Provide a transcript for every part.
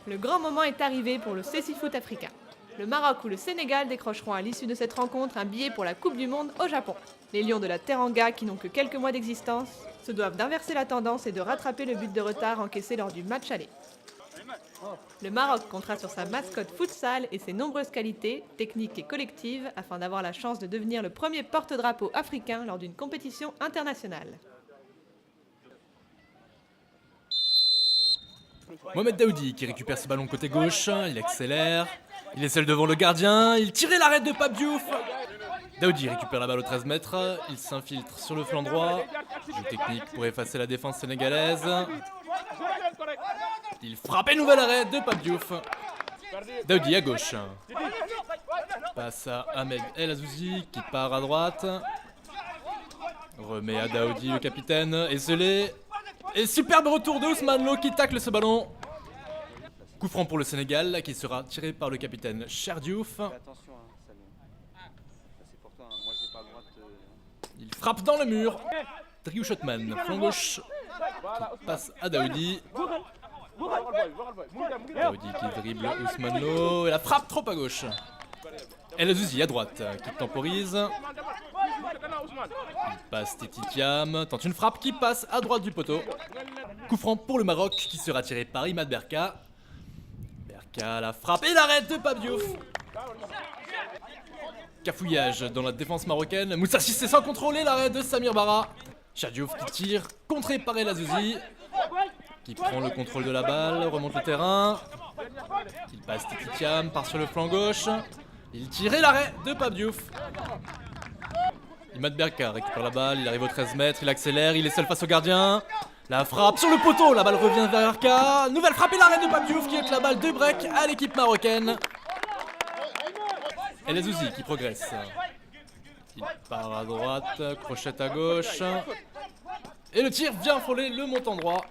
Le grand moment est arrivé pour le cécifoot africain. Le Maroc ou le Sénégal décrocheront à l'issue de cette rencontre un billet pour la Coupe du Monde au Japon. Les Lions de la Teranga, qui n'ont que quelques mois d'existence, se doivent d'inverser la tendance et de rattraper le but de retard encaissé lors du match aller. Le Maroc comptera sur sa mascotte futsal et ses nombreuses qualités, techniques et collectives, afin d'avoir la chance de devenir le premier porte-drapeau africain lors d'une compétition internationale. Mohamed Daoudi qui récupère ce ballon côté gauche, il accélère, il est seul devant le gardien, il tire l'arrêt de Pape Diouf. Daoudi récupère la balle aux 13 mètres, il s'infiltre sur le flanc droit, jeu technique pour effacer la défense sénégalaise. Il frappe et nouvel arrêt de Pape Diouf. Daoudi à gauche. Passe à Ahmed El Azouzi qui part à droite. Remet à Daoudi le capitaine, esselé. Et superbe retour de Ousmane Lo qui tacle ce ballon. Coup franc pour le Sénégal qui sera tiré par le capitaine Cherdiouf. Il frappe dans le mur. Driou Shotman, flanc gauche, qui passe à Daoudi. Daoudi qui dribble Ousmane Lo et la frappe trop à gauche. El Azouzi à droite qui temporise. Il passe Titi-Thiam, tente une frappe qui passe à droite du poteau. Coup franc pour le Maroc qui sera tiré par Imad Berka. Berka la frappe et l'arrêt de Pape Diouf. Cafouillage dans la défense marocaine. Moussa Cissé sans contrôler l'arrêt de Samir Bara. Cherdiouf qui tire, contré par El Azouzi. Qui prend le contrôle de la balle, remonte le terrain. Il passe Titi-Thiam, part sur le flanc gauche. Il tire et l'arrêt de Pape Diouf. Imad Berka récupère la balle, il arrive aux 13 mètres, il accélère, il est seul face au gardien. La frappe sur le poteau, la balle revient vers Berka. Nouvelle frappe et l'arrêt de Pape Diouf qui est la balle de break à l'équipe marocaine. El Azouzi qui progresse. Il part à droite, crochette à gauche. Et le tir vient frôler le montant droit.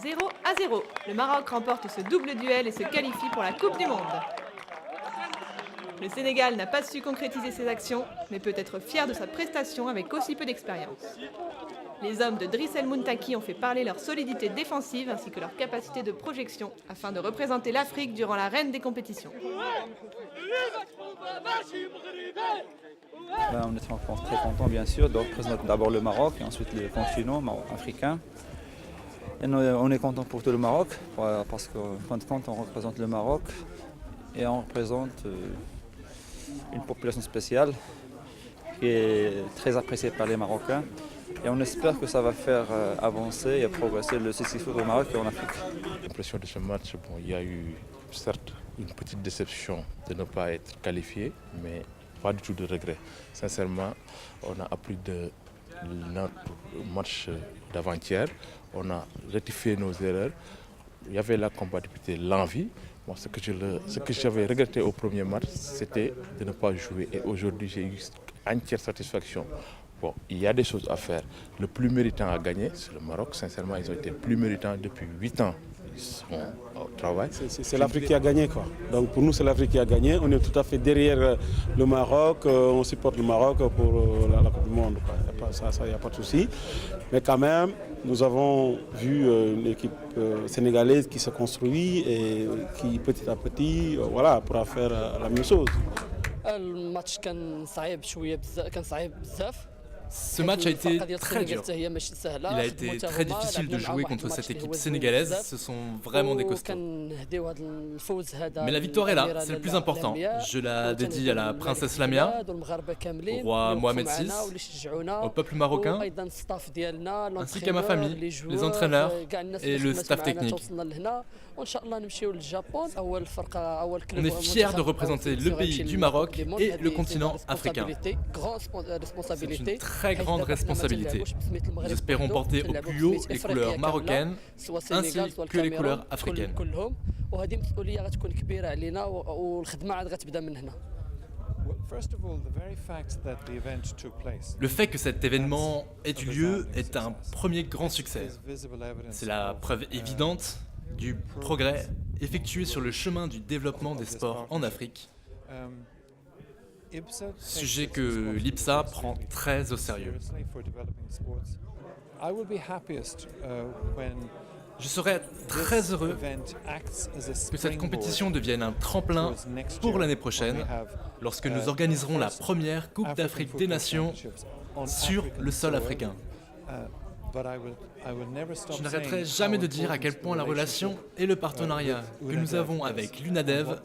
0-0. Le Maroc remporte ce double duel et se qualifie pour la Coupe du Monde. Le Sénégal n'a pas su concrétiser ses actions, mais peut être fier de sa prestation avec aussi peu d'expérience. Les hommes de Driss El Mountaki ont fait parler leur solidité défensive ainsi que leur capacité de projection afin de représenter l'Afrique durant la reine des compétitions. On est très content bien sûr de représenter d'abord le Maroc et ensuite le continent africain. Et on est content pour tout le Maroc parce qu'en fin de compte on représente le Maroc et on représente une population spéciale qui est très appréciée par les Marocains. Et on espère que ça va faire avancer et progresser le cécifoot au Maroc et en Afrique. L'impression de ce match, il y a eu certes une petite déception de ne pas être qualifié, mais pas du tout de regret. Sincèrement, on a appris de notre match d'avant-hier, on a rectifié nos erreurs, il y avait la compatibilité, l'envie. Moi, ce que j'avais regretté au premier match, c'était de ne pas jouer. Et aujourd'hui, j'ai eu entière satisfaction. Bon, il y a des choses à faire. Le plus méritant à gagner, c'est le Maroc. Sincèrement, ils ont été plus méritants depuis 8 ans. Ils sont au travail. C'est l'Afrique qui a gagné, quoi. Donc pour nous, c'est l'Afrique qui a gagné. On est tout à fait derrière le Maroc. On supporte le Maroc pour la Coupe du Monde. Il n'y a pas de souci. Mais quand même, nous avons vu une équipe sénégalaise qui se construit et qui petit à petit pourra faire la même chose. Ce match a été très dur. Il a été très difficile de jouer contre cette équipe sénégalaise. Ce sont vraiment des costauds. Mais la victoire est là, c'est le plus important. Je la dédie à la princesse Lamia, au roi Mohamed VI, au peuple marocain, ainsi qu'à ma famille, les entraîneurs et le staff technique. On est fiers de représenter le pays du Maroc et le continent africain. C'est une très grande responsabilité. Nous espérons porter au plus haut les couleurs marocaines ainsi que les couleurs africaines. Le fait que cet événement ait eu lieu est un premier grand succès. C'est la preuve évidente du progrès effectué sur le chemin du développement des sports en Afrique. sujet que l'IPSA prend très au sérieux. Je serais très heureux que cette compétition devienne un tremplin pour l'année prochaine, lorsque nous organiserons la première Coupe d'Afrique des Nations sur le sol africain. Je n'arrêterai jamais de dire à quel point la relation et le partenariat que nous avons avec l'UNADEV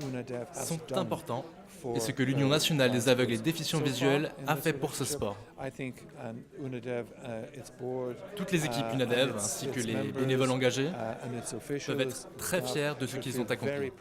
sont importants et ce que l'Union nationale des aveugles et déficients visuels a fait pour ce sport. Toutes les équipes UNADEV ainsi que les bénévoles engagés peuvent être très fiers de ce qu'ils ont accompli.